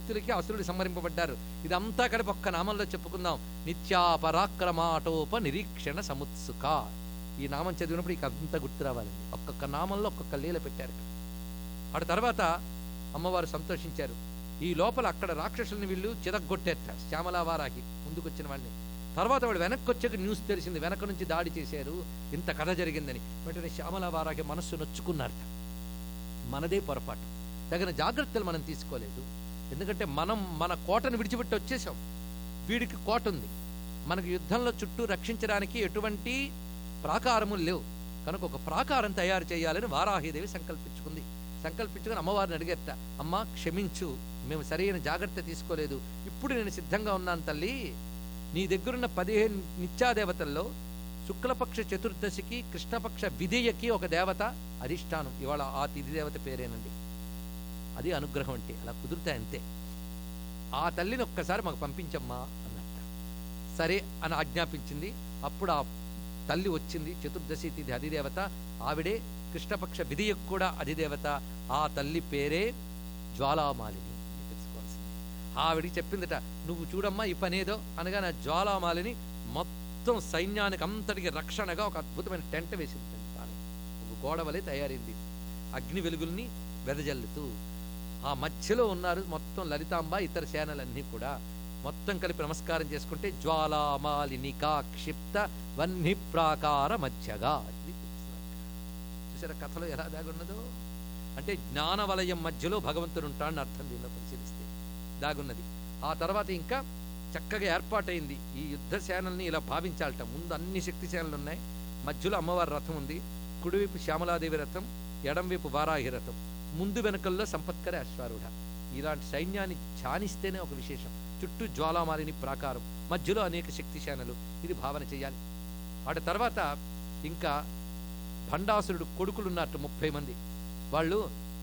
శక్తులకి అసురుడు సంహరింపబడ్డారు. ఇదంతా కలిపి ఒక్క నామంలో చెప్పుకుందాం. నిత్యాపరాక్రమాటోప నిరీక్షణ సముత్సుక. ఈ నామం చదివినప్పుడు ఇక అంతా గుర్తు రావాలండి. ఒక్కొక్క నామంలో ఒక్కొక్క లీల పెట్టారు. ఆ తర్వాత అమ్మవారు సంతోషించారు. ఈ లోపల అక్కడ రాక్షసుల్ని వీళ్ళు చితగ్గొట్టేట. శ్యామలా వారాహి ముందుకొచ్చిన వాడిని. తర్వాత వాడు వెనక్కి వచ్చాక న్యూస్ తెలిసింది, వెనక నుంచి దాడి చేశారు, ఇంత కథ జరిగిందని. వెంటనే శ్యామలా వారాహి మనస్సు నొచ్చుకున్నారట. మనదే పొరపాటు, తగిన జాగ్రత్తలు మనం తీసుకోలేదు. ఎందుకంటే మనం మన కోటను విడిచిపెట్టి వచ్చేసాం. వీడికి కోట ఉంది, మనకు యుద్ధంలో చుట్టూ రక్షించడానికి ఎటువంటి ప్రాకారములు లేవు. కనుక ఒక ప్రాకారం తయారు చేయాలని వారాహిదేవి సంకల్పించుకుని అమ్మవారిని అడిగేట. అమ్మ క్షమించు, మేము సరైన జాగ్రత్త తీసుకోలేదు. ఇప్పుడు నేను సిద్ధంగా ఉన్నాను తల్లి. నీ దగ్గరున్న 15 నిత్యాదేవతల్లో శుక్లపక్ష చతుర్దశికి కృష్ణపక్ష విధియకి ఒక దేవత అధిష్టానం. ఇవాళ ఆ తిథి దేవత పేరేనండి. అది అనుగ్రహం అంటే. అలా కుదురుతాయి అంతే. ఆ తల్లిని ఒక్కసారి మాకు పంపించమ్మా అన్నట్ట. సరే అని ఆజ్ఞాపించింది. అప్పుడు ఆ తల్లి వచ్చింది. చతుర్దశి తిథి అధిదేవత ఆవిడే. కృష్ణపక్ష విధియకు కూడా అధిదేవత. ఆ తల్లి పేరే జ్వాలామాలిని. తెలుసుకోవాల్సింది. ఆవిడికి చెప్పిందట, నువ్వు చూడమ్మా ఈ పనేదో అనగా జ్వాలామాలిని మొత్తం సైన్యానికి అంతటికి రక్షణగా ఒక అద్భుతమైన టెంట్ వేసింది. తాను ఒక గోడ వలె తయారైంది, అగ్ని వెలుగుల్ని వెదజల్లుతూ. ఆ మధ్యలో ఉన్నారు మొత్తం లలితాంబ, ఇతర సేనలన్నీ కూడా. మొత్తం కలిపి నమస్కారం చేసుకుంటే జ్వాలామాలినికా క్షిప్త వహ్ని ప్రాకార మధ్యగా. చూసారా కథలో ఎలా దాగున్నదో? అంటే జ్ఞానవలయం మధ్యలో భగవంతుడు ఉంటాడని అర్థం దీనిలో పరిశీలిస్తే దాగున్నది. ఆ తర్వాత ఇంకా చక్కగా ఏర్పాటైంది. ఈ యుద్ధ సేనల్ని ఇలా భావించాలట. ముందు అన్ని శక్తి సేనలు ఉన్నాయి, మధ్యలో అమ్మవారి రథం ఉంది, కుడివైపు శ్యామలాదేవి రథం, ఎడంవైపు వారాహి రథం, ముందు వెనకల్లో సంపత్కర అశ్వారూఢ. ఇలాంటి సైన్యాన్ని ధ్యానిస్తేనే ఒక విశేషం. చుట్టూ జ్వాలామాలిని ప్రాకారం, మధ్యలో అనేక శక్తి సేనలు. ఇది భావన చేయాలి. వాటి తర్వాత ఇంకా భండాసురుడు కొడుకులున్నట్టు 30 మంది. వాళ్ళు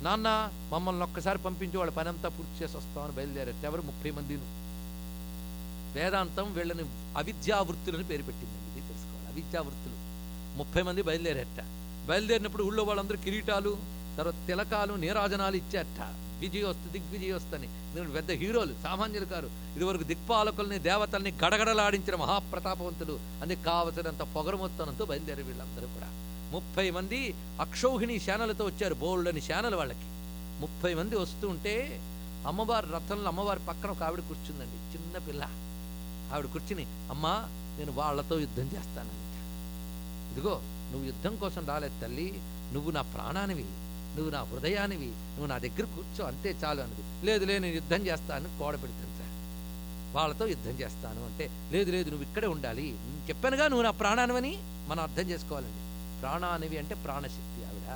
నాన్న మమ్మల్ని ఒక్కసారి పంపించి వాళ్ళ పని అంతా పూర్తి చేసి వస్తామని బయలుదేరారు. ఎవరు? 30 మందిను. వేదాంతం వీళ్ళని అవిద్యావృత్తులని పేరు పెట్టిందండి. ఇది తెలుసుకోవాలి. అవిద్యావృత్తులు 30 మంది బయలుదేరట. బయలుదేరినప్పుడు ఊళ్ళో వాళ్ళందరూ కిరీటాలు, తర్వాత తిలకాలు, నీరాజనాలు ఇచ్చారట. విజయోస్తు దిగ్విజయోస్తని. పెద్ద హీరోలు, సామాన్యులు కారు. ఇదివరకు దిక్పాలకుల్ని దేవతల్ని గడగడలాడించిన మహాప్రతాపవంతులు. అందుకు కావలసినంత పొగరమొత్తనంతో బయలుదేరి వీళ్ళందరూ కూడా 30 మంది అక్షౌహిణి శానలతో వచ్చారు. బోల్డని శానలు వాళ్ళకి. 30 మంది వస్తూ ఉంటే అమ్మవారి రథంలో అమ్మవారి పక్కన ఒక ఆవిడ కూర్చుందండి, చిన్న పిల్ల. ఆవిడ కూర్చుని, అమ్మా నేను వాళ్లతో యుద్ధం చేస్తానంట. ఇదిగో నువ్వు యుద్ధం కోసం రాలేదు తల్లి, నువ్వు నా ప్రాణానివి, నువ్వు నా హృదయానివి, నువ్వు నా దగ్గర కూర్చో అంతే చాలు అన్నది. లేదు నేను యుద్ధం చేస్తాను కోడ పెడుతుంది. వాళ్ళతో యుద్ధం చేస్తాను అంటే, లేదు లేదు నువ్వు ఇక్కడే ఉండాలి, చెప్పానుగా నువ్వు నా ప్రాణానివని. మనం అర్థం చేసుకోవాలండి. ప్రాణానివి అంటే ప్రాణశక్తి. ఆవిడ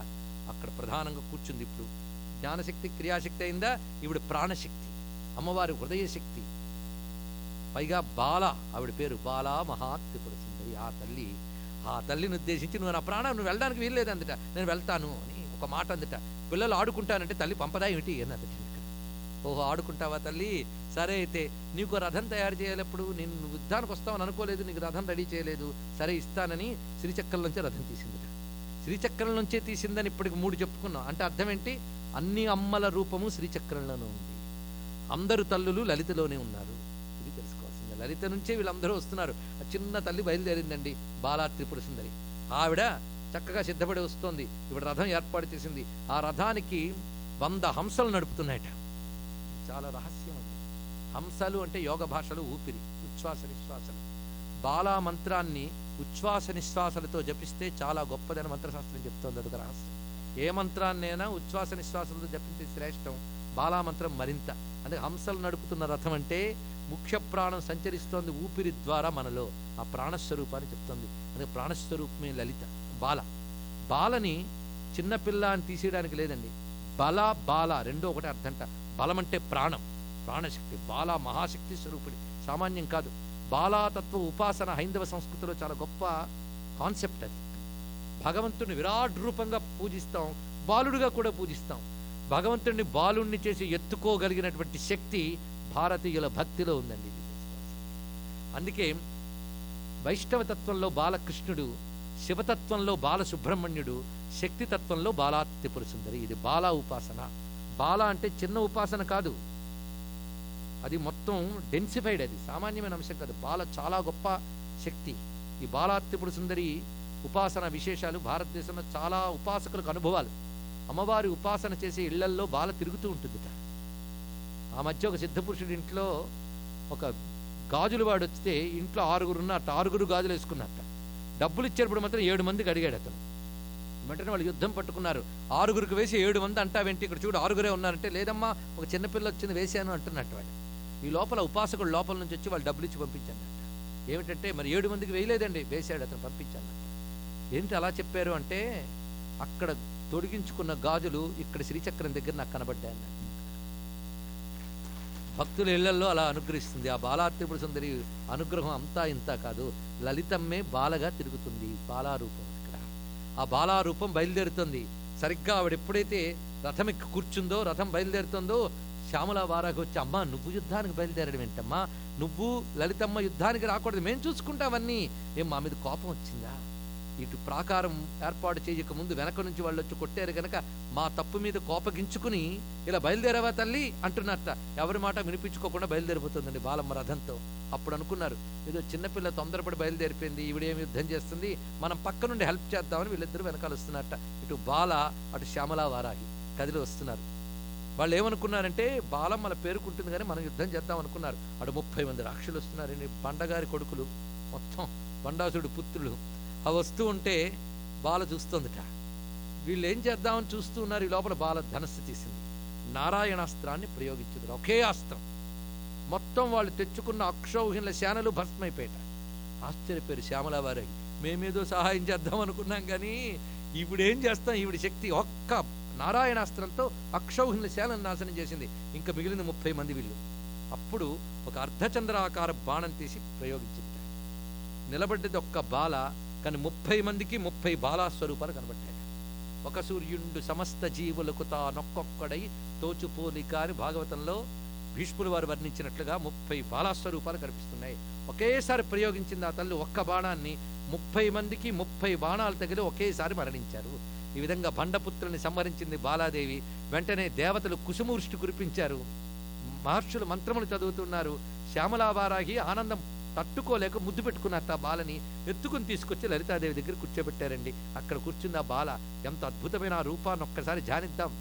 అక్కడ ప్రధానంగా కూర్చుంది. ఇప్పుడు జ్ఞానశక్తి క్రియాశక్తి అయిందా, ఇవిడ ప్రాణశక్తి, అమ్మవారి హృదయశక్తి. పైగా బాల, ఆవిడ పేరు బాల మహాత్రిపుర సుందరి. ఆ తల్లిని ఉద్దేశించి, నువ్వు నా ప్రాణం, నువ్వు వెళ్ళడానికి వీల్లేదు అందట, నేను వెళ్తాను అని ఒక మాట అందట. పిల్లలు ఆడుకుంటానంటే తల్లి పంపదా ఏమిటి అన్నదట. ఓహో ఆడుకుంటావా తల్లి, సరే అయితే నీకు రథం తయారు చేయాలప్పుడు నేను యుద్ధానికి వస్తావని అనుకోలేదు, నీకు రథం రెడీ చేయలేదు, సరే ఇస్తానని శ్రీచక్రం నుంచే రథం తీసిందట. శ్రీచక్రం నుంచే తీసిందని ఇప్పటికి 3 చెప్పుకున్నాం. అంటే అర్థం ఏంటి? అన్ని అమ్మల రూపము శ్రీచక్రంలోనే ఉంది. అందరు తల్లులు లలితలోనే ఉన్నారు. ఇది తెలుసుకోవాల్సిందే. లలిత నుంచే వీళ్ళందరూ వస్తున్నారు. ఆ చిన్న తల్లి బయలుదేరిందండి, బాలా త్రిపుర సుందరి. ఆవిడ చక్కగా సిద్ధపడి వస్తోంది. ఇప్పుడు రథం ఏర్పాటు చేసింది. ఆ రథానికి 100 హంసలు నడుపుతున్నాయట. చాలా రహస్యం అండి. హంసలు అంటే యోగ భాషలో ఊపిరి, ఉచ్ఛ్వాస నిశ్వాసలు. బాలా మంత్రాన్ని ఉచ్ఛ్వాస నిశ్వాసలతో జపిస్తే చాలా గొప్పదని మంత్రశాస్త్రం చెప్తోంది. అదొక రహస్యం. ఏ మంత్రాన్నైనా ఉచ్ఛ్వాస నిశ్వాసలతో జపించే శ్రేష్టం. బాలా మంత్రం మరింత. అంటే హంసలు నడుపుతున్న రథం అంటే ముఖ్య ప్రాణం సంచరిస్తోంది ఊపిరి ద్వారా మనలో. ఆ ప్రాణస్వరూపాన్ని చెప్తోంది. అంటే ప్రాణస్వరూపమే లలిత. బాలని చిన్నపిల్ల అని తీసేయడానికి లేదండి. బల బాల రెండో ఒకటే అర్థంట. బలం అంటే ప్రాణం, ప్రాణశక్తి. బాల మహాశక్తి స్వరూపుడి, సామాన్యం కాదు. బాలాతత్వ ఉపాసన హైందవ సంస్కృతిలో చాలా గొప్ప కాన్సెప్ట్ అది. భగవంతుడిని విరాట్ రూపంగా పూజిస్తాం, బాలుడిగా కూడా పూజిస్తాం. భగవంతుడిని బాలుణ్ణి చేసి ఎత్తుకోగలిగినటువంటి శక్తి భారతీయుల భక్తిలో ఉందండి. అందుకే వైష్ణవతత్వంలో బాలకృష్ణుడు, శివతత్వంలో బాలసుబ్రహ్మణ్యుడు, శక్తితత్వంలో బాలా త్రిపుర సుందరి. ఇది బాలా ఉపాసన. బాల అంటే చిన్న ఉపాసన కాదు. అది మొత్తం డెన్సిఫైడ్, అది సామాన్యమైన అంశం కాదు. బాల చాలా గొప్ప శక్తి. ఈ బాలాత్రిపుర సుందరి ఉపాసన విశేషాలు భారతదేశంలో చాలా ఉపాసకులకు అనుభవాలు. అమ్మవారి ఉపాసన చేసే ఇళ్లల్లో బాల తిరుగుతూ ఉంటుందిట. ఆ మధ్య ఒక సిద్ధపురుషుడి ఇంట్లో ఒక గాజులు వాడు వస్తే ఇంట్లో 6 ఉన్నట్ట, 6 గాజులు వేసుకున్నట్ట. డబ్బులు ఇచ్చేటప్పుడు మాత్రం 7 మందికి అడిగాడు అతను. వెంటనే వాళ్ళు యుద్ధం పట్టుకున్నారు. 6 వేసి 7 మంది అంటావేంటి, ఇక్కడ చూడు 6 ఉన్నారంటే, లేదమ్మా ఒక చిన్నపిల్ల వచ్చింది వేసాను అంటున్నట్టు వాడు. ఈ లోపల ఉపాసకుడు లోపల నుంచి వచ్చి వాళ్ళు డబ్బులు ఇచ్చి పంపించానట. ఏమిటంటే మరి 7 మందికి వేయలేదండి, వేసాడు అతను, పంపించానట. ఏంటి అలా చెప్పారు అంటే, అక్కడ తొడిగించుకున్న గాజులు ఇక్కడ శ్రీచక్రం దగ్గర నాకు కనబడ్డాయన్నట్టు. భక్తుల ఇళ్లలో అలా అనుగ్రహిస్తుంది. ఆ బాలాత్రిపుర సుందరి అనుగ్రహం అంతా ఇంత కాదు. లలితమ్మే బాలగా తిరుగుతుంది, బాలారూపం. ఇక్కడ ఆ బాలారూపం బయలుదేరుతుంది. సరిగ్గా ఆవిడ ఎప్పుడైతే రథం ఎక్కి కూర్చుందో, రథం బయలుదేరుతుందో, శ్యామల వారాకి వచ్చి, అమ్మా నువ్వు యుద్ధానికి బయలుదేరడం ఏంటమ్మా, నువ్వు లలితమ్మ యుద్ధానికి రాకూడదు, మేము చూసుకుంటావన్నీ. ఏం మా మీద కోపం వచ్చిందా? ఇటు ప్రాకారం ఏర్పాటు చేయక ముందు వెనక నుంచి వాళ్ళు వచ్చి కొట్టారు గనక మా తప్పు మీద కోపగించుకుని ఇలా బయలుదేరావా తల్లి అంటున్నట్ట. ఎవరి మాట వినిపించుకోకుండా బయలుదేరిపోతుందండి బాలమ్మ రథంతో. అప్పుడు అనుకున్నారు, ఏదో చిన్నపిల్ల తొందరపడి బయలుదేరిపోయింది, ఈవిడేమి యుద్ధం చేస్తుంది, మనం పక్క నుండి హెల్ప్ చేద్దామని వీళ్ళిద్దరూ వెనకాల వస్తున్నట్ట. ఇటు బాల, అటు శ్యామల వారాహి కదిలి వస్తున్నారు. వాళ్ళు ఏమనుకున్నారంటే, బాలమ్మల పేరుకుంటుంది కానీ మనం యుద్ధం చేద్దాం అనుకున్నారు. అటు 30 మంది రాక్షసులు వస్తున్నారండి, బండగారి కొడుకులు, మొత్తం బండాసుడు పుత్రులు. ఆ వస్తూ ఉంటే బాల చూస్తుందిట. వీళ్ళు ఏం చేద్దామని చూస్తూ ఉన్నారు. ఈ లోపల బాల ధనస్సు తీసింది, నారాయణాస్త్రాన్ని ప్రయోగించింది. ఒకే అస్త్రం. మొత్తం వాళ్ళు తెచ్చుకున్న అక్షౌహిణుల సేనలు భస్మైపోయాట. ఆశ్చర్యపోయారు శ్యామల వారి. మేమేదో సహాయం చేద్దాం అనుకున్నాం కానీ ఇప్పుడేం చేస్తాం, ఈవిడ శక్తి ఒక్క నారాయణాస్త్రంతో అక్షౌహిణుల సేనను నాశనం చేసింది. ఇంకా మిగిలిన 30 మంది వీళ్ళు. అప్పుడు ఒక అర్ధచంద్రాకార బాణం తీసి ప్రయోగించింది. నిలబడ్డది ఒక్క బాల, కానీ 30 మందికి 30 బాలాస్వరూపాలు కనబడ్డాయి. ఒక సూర్యుండు సమస్త జీవులకు తానొక్కొక్కడై తోచుపోలిక అని భాగవతంలో భీష్ములు వారు వర్ణించినట్లుగా 30 బాలాస్వరూపాలు కనిపిస్తున్నాయి. ఒకేసారి ప్రయోగించింది ఆ తల్లి ఒక్క బాణాన్ని. 30 మందికి 30 బాణాలు తగిలి ఒకేసారి మరణించారు. ఈ విధంగా బండపుత్రుల్ని సంహరించింది బాలాదేవి. వెంటనే దేవతలు కుసుమూర్ష్టి కురిపించారు, మహర్షులు మంత్రములు చదువుతున్నారు. శ్యామలా వారాహి ఆనందం తట్టుకోలేక ముద్దు పెట్టుకున్నట్టు ఆ బాలని ఎత్తుకుని తీసుకొచ్చి లలితాదేవి దగ్గర కూర్చోబెట్టారండి. అక్కడ కూర్చుంది ఆ బాల. ఎంత అద్భుతమైన ఆ రూపాన్ని ఒక్కసారి ధ్యానిద్దాం.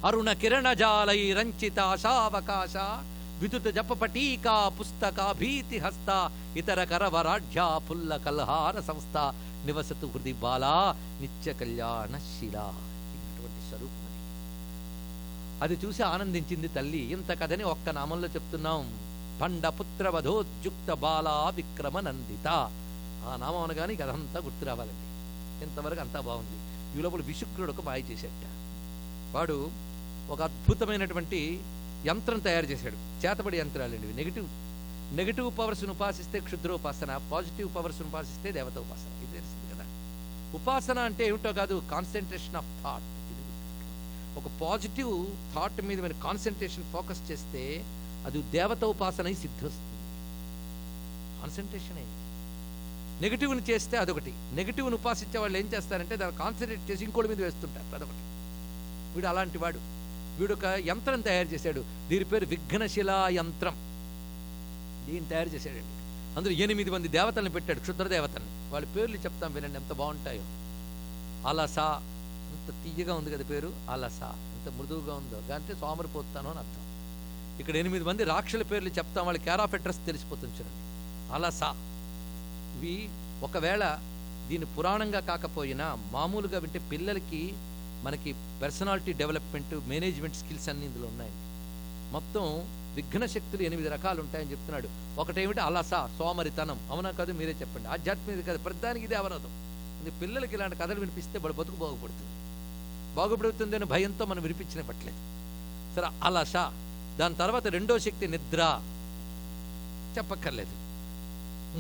అరుణ కిరణ జాలై రంచిత ఆశావకాశ విదుత జపపటీకా పుస్తక భీతి హస్త ఇతర కరవరాఢ్యా పుల్ల కల్హార సంస్థ నివసతు హృది బాలా నిత్య కళ్యాణశీల. ఇటువంటి స్వరూపం అది. అది చూసి ఆనందించింది తల్లి. ఇంత కథని ఒక్క నామంలో చెప్తున్నాం. పండపుత్ర వధోద్యుక్త బాలా విక్రమ నందిత. ఆ నామం అనగానే అదంతా గుర్తు రావాలండి. ఇంతవరకు అంతా బాగుంది. ఈ లోపల విశుక్రుడు ఒక మాయ చేసేట. వాడు ఒక అద్భుతమైనటువంటి యంత్రం తయారు చేశాడు. చేతబడి యంత్రాలండి. నెగిటివ్ పవర్స్ను ఉపాసిస్తే క్షుద్రోపాసన, పాజిటివ్ పవర్స్ను ఉపాసిస్తే దేవత ఉపాసన. ఇది తెలిసింది కదా. ఉపాసన అంటే ఏమిటో కాదు, కాన్సన్ట్రేషన్ ఆఫ్ థాట్. ఇది ఒక పాజిటివ్ థాట్ మీద మీరు కాన్సన్ట్రేషన్ ఫోకస్ చేస్తే అది దేవత ఉపాసన సిద్ధిస్తుంది. కాన్సన్ట్రేషన్ అయింది. నెగిటివ్ని చేస్తే అదొకటి. నెగిటివ్ని ఉపాసించే వాళ్ళు ఏం చేస్తారంటే దాన్ని కాన్సన్ట్రేట్ చేసి ఇంకోటి మీద వేస్తుంటారు, అదొకటి. వీడు అలాంటి వాడు. వీడు ఒక యంత్రం తయారు చేశాడు. దీని పేరు విఘ్నశిలా యంత్రం. దీన్ని తయారు చేశాడండి. అందులో 8 మంది దేవతల్ని పెట్టాడు, క్షుద్ర దేవతల్ని. వాళ్ళ పేర్లు చెప్తాం వినండి, ఎంత బాగుంటాయో. అలస, అంత తీయగా ఉంది కదా పేరు. అలస ఎంత మృదువుగా ఉందో, అంటే సోమరిపోతాను అని అర్థం. ఇక్కడ 8 మంది రాక్షసుల పేర్లు చెప్తాం, వాళ్ళ కేర్ ఆఫ్ అడ్రస్ తెలిసిపోతుంది చూడండి. అలస. ఇవి ఒకవేళ దీని పురాణంగా కాకపోయినా మామూలుగా వింటే పిల్లలకి మనకి పర్సనాలిటీ డెవలప్మెంట్, మేనేజ్మెంట్ స్కిల్స్ అన్ని ఇందులో ఉన్నాయండి. మొత్తం విఘ్న శక్తులు 8 రకాలు ఉంటాయని చెప్తున్నాడు. ఒకటేమిటి అలస, సోమరితనం. అవునా కాదు మీరే చెప్పండి. ఆధ్యాత్మిక కదా, ప్రతిదానికి ఇదే అవరోధం. పిల్లలకి ఇలాంటి కథలు వినిపిస్తే వాడు బతుకు బాగుపడుతుంది అని భయంతో మనం వినిపించనివ్వట్లేదు. సరే, అలస. దాని తర్వాత రెండో శక్తి నిద్ర, చెప్పక్కర్లేదు.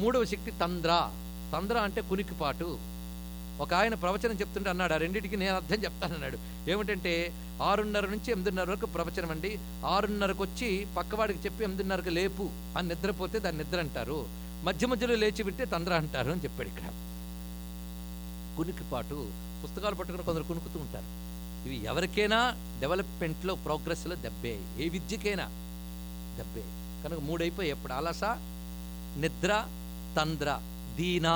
మూడవ శక్తి తంద్ర. తంద్ర అంటే కునికిపాటు. ఒక ఆయన ప్రవచనం చెప్తుంటే అన్నాడు, ఆ రెండింటికి నేను అర్థం చెప్తానన్నాడు. ఏమిటంటే 6:30 నుంచి 8:30 వరకు ప్రవచనం అండి. 6:30కు వచ్చి పక్కవాడికి చెప్పి 8:30కు లేపు అని నిద్రపోతే దాన్ని నిద్ర అంటారు. మధ్యలో లేచి వింటే తంద్ర అంటారు అని చెప్పాడు. ఇక్కడ కునికిపాటు. పుస్తకాలు పట్టుకుని కొందరు కునుకుతూ ఉంటారు. ఇవి ఎవరికైనా డెవలప్మెంట్లో, ప్రోగ్రెస్లో దెబ్బే. ఏ విద్యకైనా దబ్బే. కనుక 3 అయిపోయి ఎప్పుడు అలస, నిద్ర, తంద్ర, దీనా.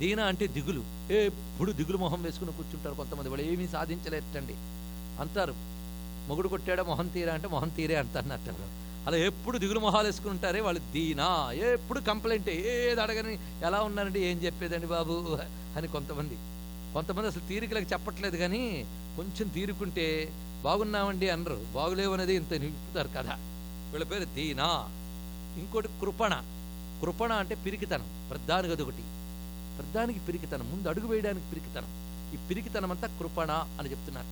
దీనా అంటే దిగులు. ఎప్పుడు దిగులు మొహం వేసుకుని కూర్చుంటారు కొంతమంది. వాళ్ళు ఏమీ సాధించలేటండి అంటారు. మొగుడు కొట్టాడా మొహం తీరా అంటే మొహం తీరే అంటారు. అలా ఎప్పుడు దిగులు మొహాలు వేసుకుని ఉంటారే వాళ్ళు దీనా. ఎప్పుడు కంప్లైంట్, ఏది అడగని ఎలా ఉన్నారంటే ఏం చెప్పేదండి బాబు అని కొంతమంది అసలు తీరికలకు చెప్పట్లేదు, కానీ కొంచెం తీరుకుంటే బాగున్నామండి అనరు, బాగులేవనేది ఇంత నింపుతారు కదా. వీళ్ళ పేరు దీనా. ఇంకోటి కృపణ. కృపణ అంటే పిరికితనం. ప్రధానికి అదొకటి. ప్రధానికి పిరికితనం, ముందు అడుగు వేయడానికి పిరికితనం. ఈ పిరికితనం అంతా కృపణ అని చెప్తున్నారు.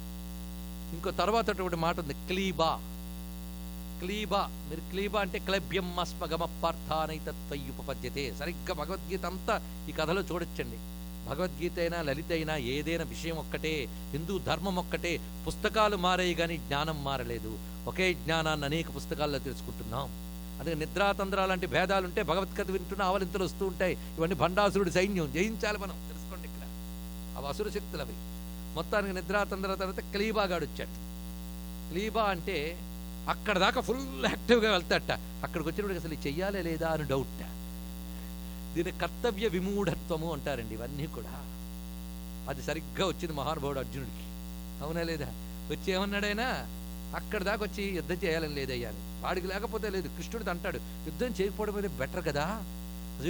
ఇంకో తర్వాత అటువంటి మాట ఉంది, క్లీబా. క్లీబా, మీరు క్లీబా అంటే క్లభ్యం అస్మగమపార్థానైతత్వయుపపద్యతే. సరిగ్గా భగవద్గీత అంతా ఈ కథలో చూడొచ్చండి. భగవద్గీత అయినా లలిత అయినా ఏదైనా విషయం ఒక్కటే, హిందూ ధర్మం ఒక్కటే. పుస్తకాలు మారాయి కానీ జ్ఞానం మారలేదు. ఒకే జ్ఞానాన్ని అనేక పుస్తకాల్లో తెలుసుకుంటున్నాం. అందుకే నిద్రాతంద్ర లాంటి భేదాలుంటే భగవద్గీత వింటున్న ఆవలింతలు వస్తూ ఉంటాయి. ఇవన్నీ భండాసురుడి సైన్యం, జయించాలి మనం, తెలుసుకోండి. ఇక్కడ అవి అసుర శక్తులు అవి. మొత్తానికి నిద్రాతంద్ర తర్వాత క్లీబాగాడు వచ్చాడు. క్లీబా అంటే అక్కడ దాకా ఫుల్ యాక్టివ్గా వెళ్తాట. అక్కడికి వచ్చినప్పుడు అసలు చెయ్యాలే లేదా అని డౌట్. దీని కర్తవ్య విమూఢత్వము అంటారండి. ఇవన్నీ కూడా అది సరిగ్గా వచ్చింది మహానుభావుడు అర్జునుడికి. అవునా లేదా? వచ్చి ఏమన్నాడైనా అక్కడ దాకా వచ్చి యుద్ధం చేయాలని లేదయ్యా అని. వాడికి లేకపోతే లేదు. కృష్ణుడితో అంటాడు, యుద్ధం చేయకపోవడం అనేది బెటర్ కదా,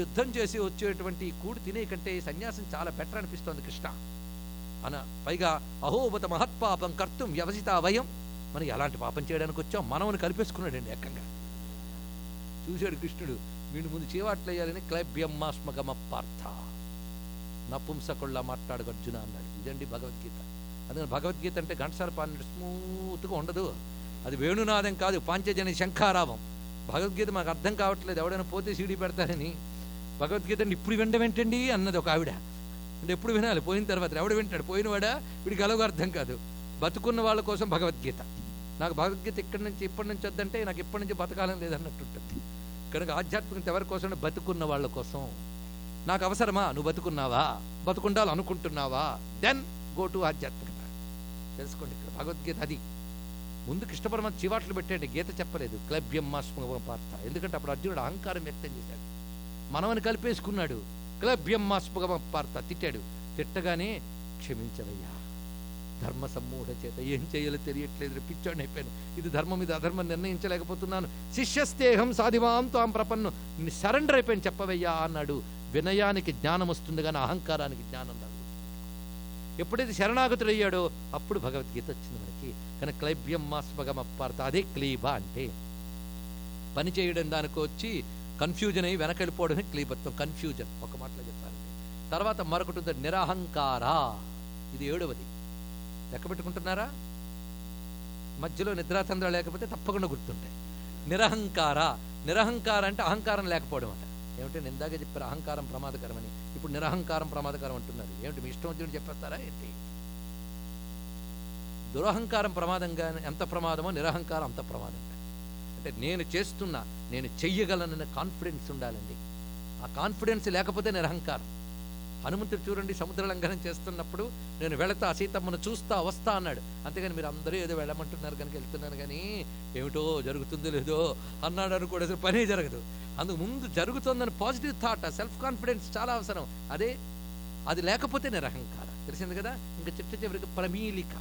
యుద్ధం చేసి వచ్చేటువంటి కూడు తినే కంటే సన్యాసం చాలా బెటర్ అనిపిస్తోంది కృష్ణ అన. పైగా అహోబత మహత్పాపం కర్తం వ్యవసిత వయం. మనం ఎలాంటి పాపం చేయడానికి వచ్చాం, మనవని కలిపేసుకున్నాడండి ఏకంగా. చూశాడు కృష్ణుడు, వీడి ముందు చేవాట్లయ్యాలని క్లైబ్యమ్మాస్మగమ పార్థ, నపుంసకుళ్ళ మాట్లాడు అర్జున అన్నాడు. ఇదండి భగవద్గీత. అందుకని భగవద్గీత అంటే ఘంటసాల పాడినట్టు స్మూత్గా ఉండదు. అది వేణునాదం కాదు, పాంచజని శంఖారావం. భగవద్గీత మాకు అర్థం కావట్లేదు, ఎవడైనా పోతే సీడీ పెడతారని. భగవద్గీత అంటే ఇప్పుడు వినడమేంటండి అన్నది ఒక ఆవిడ. అంటే ఎప్పుడు వినాలి? పోయిన తర్వాత. ఎవడు వింటాడు? పోయినవాడా? వీడికి అలాగో అర్థం కాదు. బతుకున్న వాళ్ళ కోసం భగవద్గీత. నాకు భగవద్గీత ఇప్పటి నుంచి వద్దంటే నాకు ఇప్పటి నుంచి బతకాలని లేదన్నట్టుంటుంది. కనుక ఆధ్యాత్మికత ఎవరి కోసం? బతుకున్న వాళ్ళ కోసం. నాకు అవసరమా? నువ్వు బతుకున్నావా, బతుకుండాలి అనుకుంటున్నావా, దెన్ గో టు ఆధ్యాత్మికత. తెలుసుకోండి, ఇక్కడ భగవద్గీత అది. ముందు కృష్ణ పరమాత్మ చివాట్లు పెట్టండి, గీత చెప్పలేదు. క్లభ్యమ్మాస్మగమ పార్థ. ఎందుకంటే అప్పుడు అర్జునుడు అహంకారం వ్యక్తం చేశాడు, మనవని కలిపేసుకున్నాడు. క్లభ్యమ్మాస్మగమ పార్థ తిట్టాడు. తిట్టగానే క్షమించవయ్యా, ధర్మ సమ్మూఢ చేత ఏం చేయాలో తెలియట్లేదు, పిచ్చోడిని అయిపోయాను, ఇది ధర్మం ఇది అధర్మం నిర్ణయించలేకపోతున్నాను, శిష్యస్తేహం సాధిమాం తాం ప్రపన్ను, సరెండర్ అయిపోయాను చెప్పవయ్యా అన్నాడు. వినయానికి జ్ఞానం వస్తుంది కానీ అహంకారానికి జ్ఞానం రాదు. ఎప్పుడైతే శరణాగతుడు అయ్యాడో అప్పుడు భగవద్గీత వచ్చింది మనకి. కానీ క్లైబ్యమ్మాస్మగమ పార్థ, అదే క్లీబా అంటే. పని చేయడం దానికి వచ్చి కన్ఫ్యూజన్ అయ్యి వెనకెళ్ళిపోవడమే క్లీబత్వం, కన్ఫ్యూజన్ ఒక మాటలో చెప్పాలంటే. తర్వాత మరొకటి ఉంది నిరహంకార. ఇది 7వది. లెక్క పెట్టుకుంటున్నారా? మధ్యలో నిద్రాతంద్ర లేకపోతే తప్పకుండా గుర్తుంటాయి. నిరహంకార. నిరహంకార అంటే అహంకారం లేకపోవడం అంట. ఏమిటంటే ఇందాకే చెప్పారు అహంకారం ప్రమాదకరమని, ఇప్పుడు నిరహంకారం ప్రమాదకరం అంటున్నారు. ఏమిటి మీ ఇష్టం వచ్చినట్టు చెప్పేస్తారా ఏంటి? దురహంకారం ప్రమాదంగా ఎంత ప్రమాదమో నిరహంకారం అంత ప్రమాదం. అంటే నేను చేస్తున్నా, నేను చెయ్యగలనన్న కాన్ఫిడెన్స్ ఉండాలండి. ఆ కాన్ఫిడెన్స్ లేకపోతే నిరహంకారం. హనుమంతుడు చూడండి, సముద్ర లంఘనం చేస్తున్నప్పుడు నేను వెళతా, సీతమ్మను చూస్తా వస్తా అన్నాడు. అంతేగాని మీరు అందరూ ఏదో వెళ్ళమంటున్నారు కనుక వెళ్తున్నాను కానీ ఏమిటో జరుగుతుందో లేదో అన్నాడు అనుకోడు, అసలు పనే జరగదు. అందుకు ముందు జరుగుతుందని పాజిటివ్ థాట్, ఆ సెల్ఫ్ కాన్ఫిడెన్స్ చాలా అవసరం. అది లేకపోతే నిరహంకారం. తెలిసింది కదా. ఇంకా చిట్ట చివరికి ప్రమీలిక.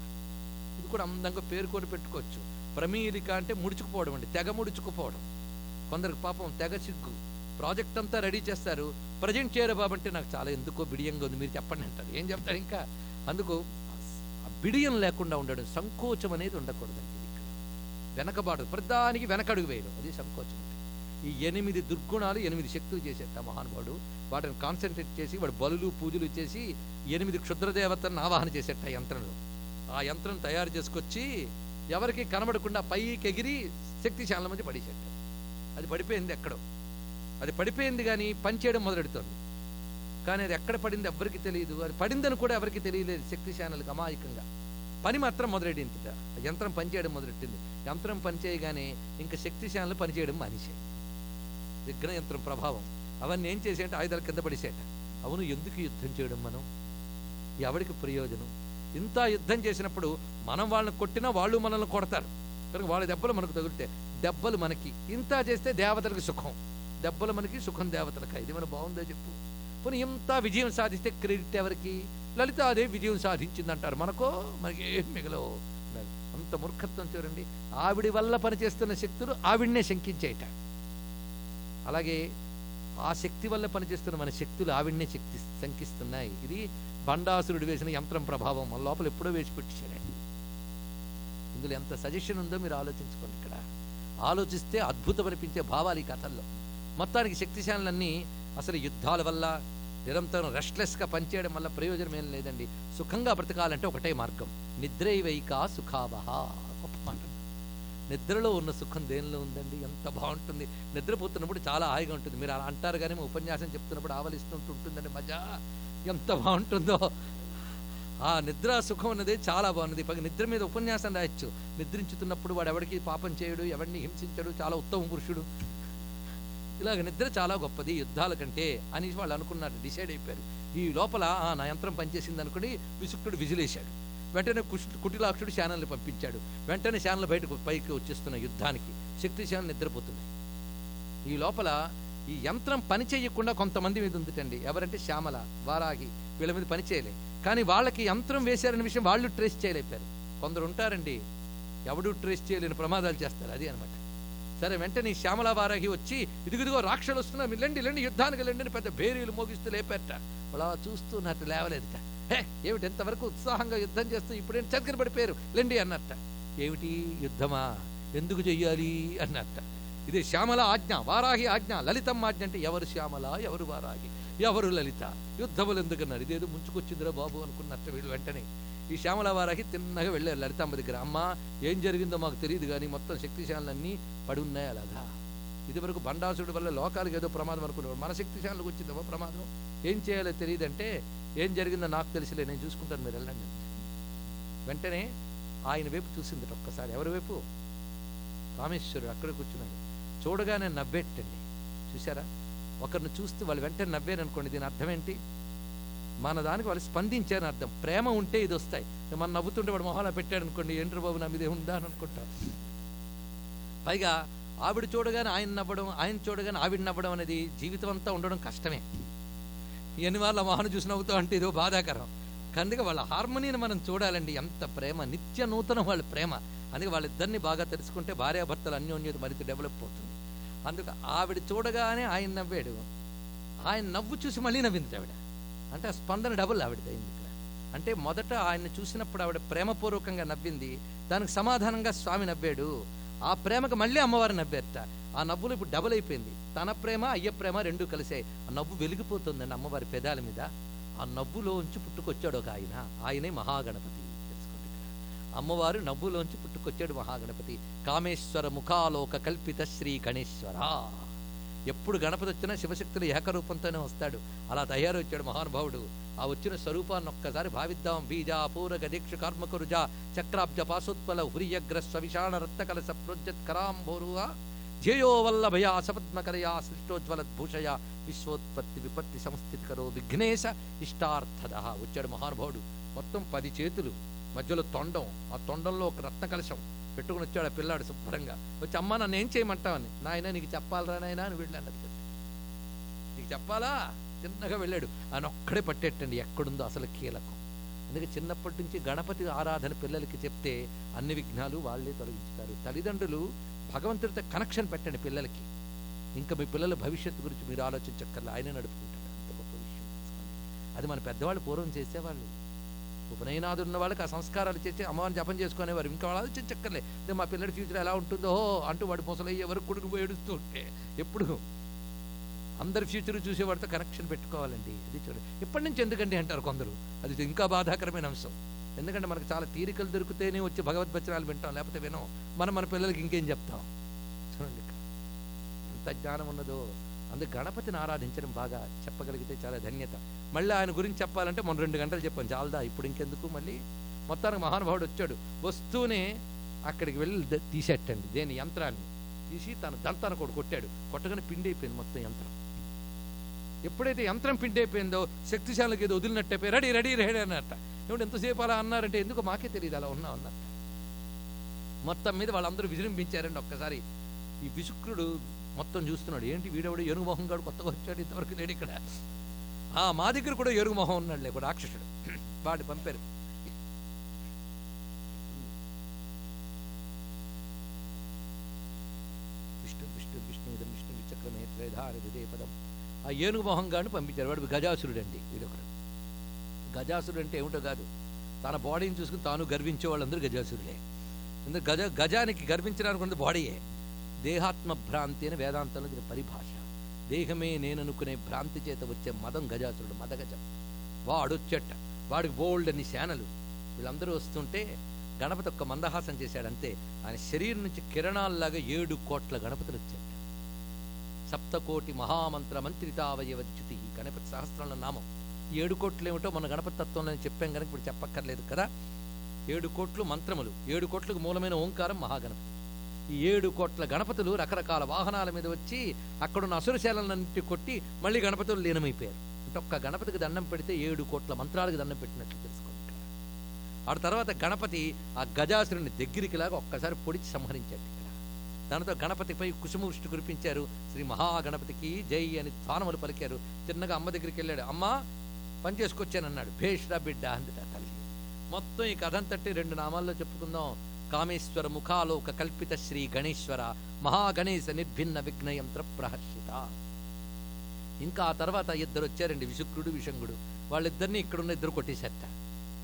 ఇది కూడా అందంగా పేరుకొని పెట్టుకోవచ్చు. ప్రమీలిక అంటే ముడుచుకుపోవడం అండి, తెగ ముడుచుకుపోవడం. కొందరికి పాపం తెగ సిగ్గు. ప్రాజెక్ట్ అంతా రెడీ చేస్తారు, ప్రజెంట్ చేయరు బాబు అంటే నాకు చాలా ఎందుకో బిడియంగా ఉంది, మీరు చెప్పండి అంటారు. ఏం చెప్తారు ఇంకా? అందుకు ఆ బిడియం లేకుండా ఉండడం, సంకోచం అనేది ఉండకూడదండి. ఇక్కడ వెనకబాటు, ప్రధానికి వెనకడుగు వేయడం, అది సంకోచం అంటే. ఈ 8 దుర్గుణాలు 8 శక్తులు చేసేట మహానుభావుడు. వాటిని కాన్సన్ట్రేట్ చేసి వాడు బలులు పూజలు చేసి 8 క్షుద్రదేవతలను ఆవాహన చేసేట ఆ యంత్రంలో. ఆ యంత్రం తయారు చేసుకొచ్చి ఎవరికి కనబడకుండా పైకి ఎగిరి శక్తిశాల మధ్య పడేసేట. అది పడిపోయింది ఎక్కడో, అది పడిపోయింది కానీ పనిచేయడం మొదలెడుతోంది. కానీ అది ఎక్కడ పడింది ఎవరికి తెలియదు, అది పడిందని కూడా ఎవరికి తెలియలేదు. శక్తిశాలకు అమాయకంగా పని మాత్రం మొదలెడింది. యంత్రం పనిచేయడం మొదలెట్టింది. యంత్రం పనిచేయగానే ఇంకా శక్తిశాలను పనిచేయడం మానేసాయి. విఘ్న యంత్రం ప్రభావం. అవన్నీ ఏం చేసేట, ఆయుధాలు కింద పడిసేట. అవును, ఎందుకు యుద్ధం చేయడం మనం? ఎవరికి ప్రయోజనం? ఇంత యుద్ధం చేసినప్పుడు మనం వాళ్ళని కొట్టినా వాళ్ళు మనల్ని కొడతారు కనుక వాళ్ళ దెబ్బలు మనకు తగులుతాయి. దెబ్బలు మనకి, ఇంత చేస్తే దేవతలకు సుఖం, దెబ్బలు మనకి సుఖం దేవతలకి. ఇది మన బాగుందో చెప్పు. పోనీ ఇంత విజయం సాధిస్తే క్రెడిట్ ఎవరికి? లలితాదేవి విజయం సాధించిందంటారు, మనకి ఏం మిగలవు. అంత మూర్ఖత్వం చూడండి. ఆవిడి వల్ల పనిచేస్తున్న శక్తులు ఆవిడనే శంకించేట. అలాగే ఆ శక్తి వల్ల పనిచేస్తున్న మన శక్తులు ఆవిడనే శంకిస్తున్నాయి. ఇది బండాసురుడు వేసిన యంత్రం ప్రభావం మన లోపల ఎప్పుడో వేసి పెట్టేశాడండి. ఇందులో ఎంత సజెషన్ ఉందో మీరు ఆలోచించుకోండి. ఇక్కడ ఆలోచిస్తే అద్భుతమనిపించే భావాలు ఈ కథల్లో. మొత్తానికి శక్తిశాలన్నీ అసలు యుద్ధాల వల్ల నిరంతరం రెస్ట్లెస్గా పనిచేయడం వల్ల ప్రయోజనం ఏం లేదండి. సుఖంగా బ్రతకాలంటే ఒకటే మార్గం, నిద్రైవైక సుఖావహ. గొప్ప మాట. నిద్రలో ఉన్న సుఖం దేనిలో ఉందండి? ఎంత బాగుంటుంది. నిద్రపోతున్నప్పుడు చాలా హాయిగా ఉంటుంది. మీరు అలా అంటారు కానీ ఉపన్యాసం చెప్తున్నప్పుడు ఆవలిస్తుంటుంటుందండి మజా, ఎంత బాగుంటుందో. ఆ నిద్ర సుఖం అన్నది చాలా బాగున్నది. పైగా నిద్ర మీద ఉపన్యాసం రాయొచ్చు. నిద్రించుతున్నప్పుడు వాడు ఎవరికి పాపం చేయడు, ఎవరిని హింసించడు, చాలా ఉత్తమ పురుషుడు. ఇలాగ నిద్ర చాలా గొప్పది యుద్ధాల కంటే అని వాళ్ళు అనుకున్నారు, డిసైడ్ అయిపోయారు. ఈ లోపల నా యంత్రం పనిచేసింది అనుకుని విసుక్తుడు విజిలేశాడు. వెంటనే కుటిలాక్షుడు శానల్ని పంపించాడు. వెంటనే శానలు పైకి వచ్చేస్తున్న యుద్ధానికి శక్తిశాలను నిద్రపోతున్నాయి. ఈ లోపల ఈ యంత్రం పని చేయకుండా కొంతమంది మీద ఉందిటండి. ఎవరంటే శ్యామల, వారాహి, వీళ్ళ మీద పని చేయలే. కానీ వాళ్ళకి యంత్రం వేశారనే విషయం వాళ్ళు ట్రేస్ చేయలేపారు. కొందరు ఉంటారండి, ఎవడు ట్రేస్ చేయలేని ప్రమాదాలు చేస్తారు, అది అనమాట. సరే, వెంటనే శ్యామల వారాహి వచ్చి ఇదిగిదిగో రాక్షలు వస్తున్నారు, వెళ్ళండి యుద్ధానికి వెళ్ళండి అని పెద్ద భేరీలు మోగిస్తూ లేపారట. అలా చూస్తున్నట్టు లేవలేదుట. ఏమిటి ఎంతవరకు ఉత్సాహంగా యుద్ధం చేస్తూ ఇప్పుడేం చక్కర పడిపోయారు, లేండి అన్నట్ట. ఏమిటి యుద్ధమా, ఎందుకు చెయ్యాలి అన్నట్ట. ఇది శ్యామల ఆజ్ఞ, వారాహి ఆజ్ఞ, లలితమ్మ ఆజ్ఞ. అంటే ఎవరు శ్యామల, ఎవరు వారాహి, ఎవరు లలిత, యుద్ధములు ఎందుకన్నారు? ఇదేదో ముంచుకొచ్చిందిరా బాబు అనుకున్నట్టు వీళ్ళు. వెంటనే ఈ శ్యామల వారాహి తిన్నగా వెళ్ళారు లలితమ్మ దగ్గర. అమ్మ, ఏం జరిగిందో మాకు తెలియదు కానీ మొత్తం శక్తిశాలన్నీ పడి ఉన్నాయి అలాగా. ఇదివరకు బండాసుడి వల్ల లోకాలకు ఏదో ప్రమాదం అనుకునేవాడు, మన శక్తిశాలకు వచ్చిందో ప్రమాదం, ఏం చేయాలో తెలియదంటే ఏం జరిగిందో నాకు తెలిసిలే, నేను చూసుకుంటాను, మీరు వెళ్ళండి. వెంటనే ఆయన వైపు చూసింది ఒక్కసారి. ఎవరి వైపు? కామేశ్వరుడు అక్కడ కూర్చున్నాడు. చూడగానే నవ్వేటండి. చూసారా, ఒకరిని చూస్తూ వాళ్ళు వెంటనే నవ్వారనుకోండి, దీని అర్థం ఏంటి? మన దానికి వాళ్ళు స్పందించారని అర్థం. ప్రేమ ఉంటే ఇది వస్తాయి. మనం నవ్వుతుంటే వాడు మొహాలా పెట్టాడు అనుకోండి, ఏంట్ర బాబు నా మీదే ఉందా అని అనుకుంటాం. పైగా ఆవిడ చూడగానే ఆయన నవ్వడం, ఆయన చూడగానే ఆవిడ నవ్వడం అనేది జీవితం అంతా ఉండడం కష్టమే. ఎన్ని వాళ్ళ మొహాన్ని చూసి నవ్వుతాం అంటే ఇదో బాధాకరం. అందుకే వాళ్ళ హార్మోనీని మనం చూడాలండి. ఎంత ప్రేమ, నిత్య నూతనం వాళ్ళ ప్రేమ. అందుకే వాళ్ళిద్దరిని బాగా తెలుసుకుంటే భార్యాభర్తలు అన్యోన్యత మరింత డెవలప్ అవుతుంది. అందుకు ఆవిడ చూడగానే ఆయన నవ్వాడు, ఆయన నవ్వు చూసి మళ్ళీ నవ్వింది ఆవిడ. అంటే ఆ స్పందన డబుల్ ఆవిడది అయింది ఇక్కడ. అంటే మొదట ఆయన్ని చూసినప్పుడు ఆవిడ ప్రేమపూర్వకంగా నవ్వింది, దానికి సమాధానంగా స్వామి నవ్వాడు. ఆ ప్రేమకు మళ్ళీ అమ్మవారు నవ్వారట. ఆ నవ్వులు ఇప్పుడు డబుల్ అయిపోయింది. తన ప్రేమ అయ్య ప్రేమ రెండూ కలిసాయి. ఆ నవ్వు వెలిగిపోతుందండి అమ్మవారి పెదాల మీద. ఆ నవ్వులోంచి పుట్టుకొచ్చాడు ఒక ఆయన, ఆయనే మహాగణపతి. తెలుసుకోండి, ఇక్కడ అమ్మవారు నవ్వులోంచి పుట్టుకొచ్చాడు మహాగణపతి. కామేశ్వర ముఖాలోక కల్పిత శ్రీ గణేశ్వర. ఎప్పుడు గణపతి వచ్చినా శివశక్తులు ఏకరూపంతోనే వస్తాడు. అలా తయారు వచ్చాడు మహానుభావుడు. ఆ వచ్చిన స్వరూపాన్ని ఒక్కసారి భావిద్దాం. బీజ పూరగ దీక్ష కర్మకరుజ చక్రాబ్జ పాశోత్పల హురియగ్ర స్వవిషాణ రత్నకలశ ప్రోజ్జత్ కరాంభోరుగా ధ్యేయో వల్లభయా సపద్మకరయా సృష్టోజ్వలద్భూషయ విశ్వోత్పత్తి విపత్తి సంస్థితికరో విఘ్నేశ ఇష్టార్థద. వచ్చాడు మహానుభావుడు. మొత్తం 10 చేతులు, మధ్యలో తొండం, ఆ తొండంలో ఒక రత్న కలశం పెట్టుకుని వచ్చాడు ఆ పిల్లాడు శుభ్రంగా. వచ్చి అమ్మ నన్ను ఏం చేయమంటావని. నాయన నీకు చెప్పాలరా నాయన అని వెళ్ళాను. అది నీకు చెప్పాలా? చిన్నగా వెళ్ళాడు. ఆయన ఒక్కడే పట్టేటండి ఎక్కడుందో అసలు కీలకం. అందుకే చిన్నప్పటి నుంచి గణపతి ఆరాధన పిల్లలకి చెప్తే అన్ని విఘ్నాలు వాళ్ళే తొలగించుతారు. తల్లిదండ్రులు భగవంతుడితో కనెక్షన్ పెట్టండి పిల్లలకి. ఇంకా మీ పిల్లల భవిష్యత్తు గురించి మీరు ఆలోచించక్కర్లే, ఆయనే నడుపుకుంటాడు. అంత గొప్ప విషయం తెలుసుకోండి. అది మన పెద్దవాళ్ళు పూర్వం చేసేవాళ్ళు. ఉపనయనాదు ఉన్న వాళ్ళకి ఆ సంస్కారాలు చేసి అమ్మవారిని జపం చేసుకునేవారు. ఇంకా వాళ్ళు ఆలోచించక్కర్లే, మా పిల్లడి ఫ్యూచర్ ఎలా ఉంటుందో అంటూ వాడు ముసలయ్యే వరకు కొడుకు ఏడుస్తూ ఉంటే ఎప్పుడు అందరి ఫ్యూచర్ చూసేవాడితో కనెక్షన్ పెట్టుకోవాలండి. అది చూడండి. ఇప్పటి నుంచి ఎందుకండి అంటారు కొందరు, అది ఇంకా బాధాకరమైన అంశం. ఎందుకంటే మనకు చాలా తీరికలు దొరికితేనే వచ్చి భగవద్వచనాలు వింటాం, లేకపోతే వినం. మన పిల్లలకి ఇంకేం చెప్తాం? చూడండి ఎంత జ్ఞానం ఉన్నదో. అందుకు గణపతిని ఆరాధించడం బాగా చెప్పగలిగితే చాలా ధన్యత. మళ్ళీ ఆయన గురించి చెప్పాలంటే మనం 2 గంటలు చెప్పాం, చాలదా ఇప్పుడు ఇంకెందుకు. మళ్ళీ మొత్తానికి మహానుభావుడు వచ్చాడు. వస్తూనే అక్కడికి వెళ్ళి తీసేటండి దేని యంత్రాన్ని తీసి తన దంతాన కూడా కొట్టాడు. కొట్టగానే పిండి అయిపోయింది మొత్తం యంత్రం. ఎప్పుడైతే యంత్రం పిండి అయిపోయిందో శక్తిశాలకి ఏదో వదిలినట్టయిపోయి రెడీ రెడీ రెడీ అన్నట్ట. ఏమిటి ఎంతసేపు అలా అన్నారంటే ఎందుకు మాకే తెలియదు అలా ఉన్నా అన్నట్ట. మొత్తం మీద వాళ్ళందరూ విజృంభించారండి. ఒక్కసారి ఈ విశుక్రుడు మొత్తం చూస్తున్నాడు, ఏంటి వీడెవడు ఏనుగు మొహం గాడు కొత్తగా వచ్చాడు, ఇంతవరకు లేడు ఇక్కడ. మా దగ్గర కూడా ఏనుగు మొహం ఉన్నాడు లేక రాక్షసుడు, వాడు పంపారు. విష్ణు విష్ణు విష్ణు ఇదం విష్ణు విచక్రమే త్రేధానిదే పదం. ఆ ఏనుగు మొహం గాడిని పంపించారు. వాడు గజాసురుడు అండి. వీడొకడు గజాసురుడు అంటే ఏమిటో కాదు, తన బాడీని చూసుకుని తాను గర్వించే వాళ్ళందరూ గజాసురులే. ఎందుకంటే గజానికి గర్వించడానికి ఉన్నది బాడీయే. దేహాత్మ భ్రాంతి అని వేదాంతంలో దీని పరిభాష. దేహమే నేననుకునే భ్రాంతి చేత వచ్చే మదం గజాసురుడు, మదగజం. వాడు వచ్చేట, వాడికి బోల్డ్ అని శానలు. వీళ్ళందరూ వస్తుంటే గణపతి ఒక్క మందహాసం చేశాడంతే. ఆయన శరీరం నుంచి కిరణాల్లాగా 7 కోట్ల గణపతులు వచ్చాట. 7 కోటి మహామంత్ర మంత్రితావయవచ్యుతి గణపతి సహస్రంలో నామం. 7 కోట్లు ఏమిటో మన గణపతి తత్వంలో చెప్పాం కనుక ఇప్పుడు చెప్పక్కర్లేదు కదా. 7 కోట్లు మంత్రములు, 7 కోట్లకు మూలమైన ఓంకారం మహాగణపతి. ఈ 7 కోట్ల గణపతులు రకరకాల వాహనాల మీద వచ్చి అక్కడున్న అసురశాలన్నింటి కొట్టి మళ్ళీ గణపతులు లీనమైపోయారు. అంటే ఒక్క గణపతికి దండం పెడితే 7 కోట్ల మంత్రాలకు దండం పెట్టినట్లు తెలుసుకోండి ఇక్కడ. ఆ తర్వాత గణపతి ఆ గజాసురుని దగ్గరికి లాగా ఒక్కసారి పొడిచి సంహరించాడు ఇక్కడ. దానితో గణపతిపై కుసుమవృష్టి కురిపించారు. శ్రీ మహాగణపతికి జై అని ధ్వానములు పలికారు. చిన్నగా అమ్మ దగ్గరికి వెళ్ళాడు. అమ్మా పని చేసుకొచ్చానన్నాడు. భేష్రా బిడ్డ అందుట తల్లి. మొత్తం ఈ కథంతట్టి 2 నామాల్లో చెప్పుకుందాం. కామేశ్వర ముఖాలోక కల్పిత శ్రీ గణేశ్వర మహాగణేశ నిర్భిన్న విఘ్నయంత్ర ప్రహర్షిత. ఇంకా ఆ తర్వాత 2 వచ్చారండి, విశుక్రుడు విషంగుడు. వాళ్ళిద్దరిని ఇక్కడున్న 2 కొట్టేశారట.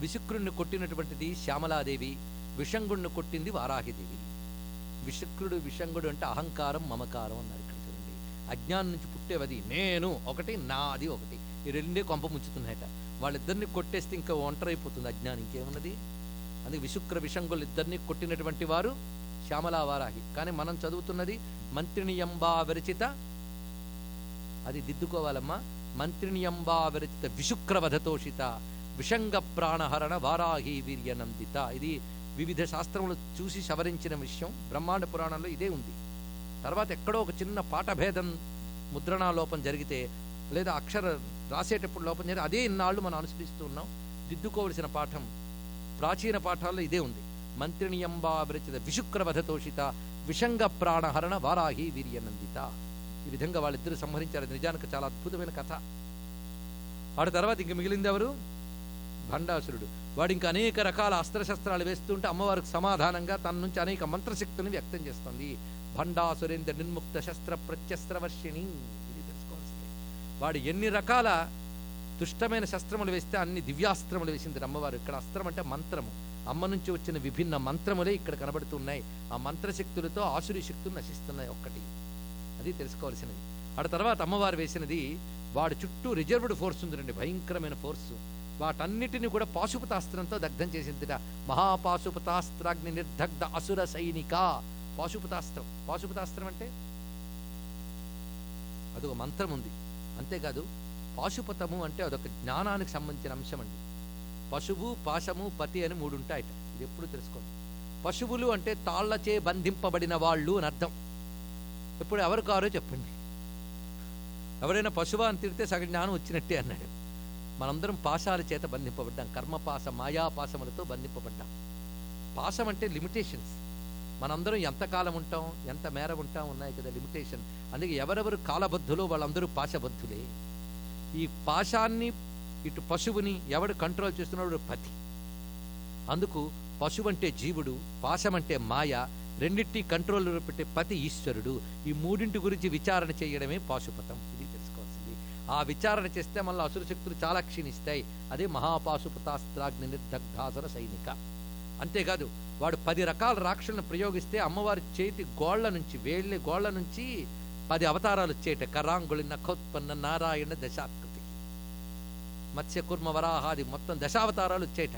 విశుక్రుడిని కొట్టినటువంటిది శ్యామలాదేవి, విషంగుడిని కొట్టింది వారాహిదేవి. విశుక్రుడు విషంగుడు అంటే అహంకారం మమకారం అన్నారు ఇక్కడ చూడండి. అజ్ఞానం నుంచి పుట్టేవది నేను ఒకటి, నాది ఒకటి. ఈ 2 కొంప ముంచుతున్నాయట. వాళ్ళిద్దరిని కొట్టేస్తే ఇంకా ఒంటరైపోతుంది అజ్ఞానం, ఇంకేమున్నది. అందుకే విశుక్ర విషంగులు ఇద్దరిని కొట్టినటువంటి వారు శ్యామలా వారాహి. కానీ మనం చదువుతున్నది మంత్రినియంబా విరచిత, అది దిద్దుకోవాలమ్మా. మంత్రినియంబా విరచిత విశుక్రవధతోషిత విషంగ ప్రాణహరణ వారాహి వీర్యనందిత. ఇది వివిధ శాస్త్రములు చూసి సవరించిన విషయం. బ్రహ్మాండ పురాణంలో ఇదే ఉంది. తర్వాత ఎక్కడో ఒక చిన్న పాఠభేదం ముద్రణా లోపం జరిగితే లేదా అక్షర రాసేటప్పుడు లోపం జరిగితే అదే ఇన్నాళ్ళు మనం అనుసరిస్తూ ఉన్నాం. దిద్దుకోవలసిన పాఠం ప్రాచీన పాఠాల్లో ఇదే ఉంది. మంత్రినియంబా విరచిత విశుక్రవధతోషిత విషంగ ప్రాణహరణ వారాహి వీర్యనందిత. ఈ విధంగా వాళ్ళిద్దరూ సంహరించారు. నిజానికి చాలా అద్భుతమైన కథ. వాడి తర్వాత ఇంక మిగిలింది ఎవరు? భండాసురుడు. వాడు ఇంకా అనేక రకాల అస్త్రశస్త్రాలు వేస్తుంటే అమ్మవారికి సమాధానంగా తన నుంచి అనేక మంత్రశక్తులను వ్యక్తం చేస్తుంది. భండాసురేంద్ర నిర్ముక్త శస్త్ర ప్రత్యస్త్రవర్షిణి. ఇది తెలుసుకోవాల్సింది. వాడు ఎన్ని రకాల దుష్టమైన శస్త్రములు వేస్తే అన్ని దివ్యాస్త్రములు వేసింది అమ్మవారు. ఇక్కడ అస్త్రం అంటే మంత్రము. అమ్మ నుంచి వచ్చిన విభిన్న మంత్రములే ఇక్కడ కనబడుతున్నాయి. ఆ మంత్రశక్తులతో ఆసురీ శక్తులు నశిస్తున్నాయి. ఒక్కటి అది తెలుసుకోవాల్సినది. ఆ తర్వాత అమ్మవారు వేసినది, వాడి చుట్టూ రిజర్వ్డ్ ఫోర్స్ ఉందండి, భయంకరమైన ఫోర్సు. వాటన్నిటిని కూడా పాశుపతాస్త్రంతో దగ్ధం చేసిందిట. మహాపాశుపతాస్త్రాగ్ని నిర్దగ్ధ అసుర సైనిక. పాశుపతాస్త్రం, పాశుపతాస్త్రం అంటే అదొక మంత్రం ఉంది. అంతేకాదు పాశుపతము అంటే అదొక జ్ఞానానికి సంబంధించిన అంశం అండి. పశువు, పాశము, పతి అని 3 ఉంటాయట. ఇది ఎప్పుడు తెలుసుకోండి. పశువులు అంటే తాళ్లచే బంధింపబడిన వాళ్ళు అని అర్థం. ఇప్పుడు ఎవరు కారో చెప్పండి. ఎవరైనా పశువా అని తిడితే సగ జ్ఞానం వచ్చినట్టే అన్నాడు. మనందరం పాశాల చేత బంధింపబడ్డాం. కర్మపాశ, మాయాపాశములతో బంధింపబడ్డాం. పాశం అంటే లిమిటేషన్స్. మనందరం ఎంతకాలం ఉంటాం, ఎంత మేర ఉంటాం ఉన్నాయి కదా లిమిటేషన్. అందుకే ఎవరెవరు కాలబద్ధులో వాళ్ళందరూ పాశబద్ధులే. ఈ పాశాన్ని, ఇటు పశువుని ఎవడు కంట్రోల్ చేస్తున్నాడు? పతి. అందుకు పశువు అంటే జీవుడు, పాశం అంటే మాయ, రెండింటి కంట్రోల్ పెట్టే పతి ఈశ్వరుడు. ఈ 3 గురించి విచారణ చేయడమే పాశుపతం. ఇది తెలుసుకోవాల్సింది. ఆ విచారణ చేస్తే మళ్ళీ అసుర శక్తులు చాలా క్షీణిస్తాయి. అదే మహాపాశుపతాస్త్రాగ్ని నిర్దగ్ధాసుర సైనిక. అంతేకాదు వాడు 10 రకాల రాక్షసులను ప్రయోగిస్తే అమ్మవారి చేతి గోళ్ల నుంచి, వేళ్ళ గోళ్ల నుంచి 10 అవతారాలు వచ్చేట. కరాంగుళి నఖోత్పన్న నారాయణ దశాకృతి, మత్స్య కుర్మ వరాహాది మొత్తం దశావతారాలు వచ్చేట.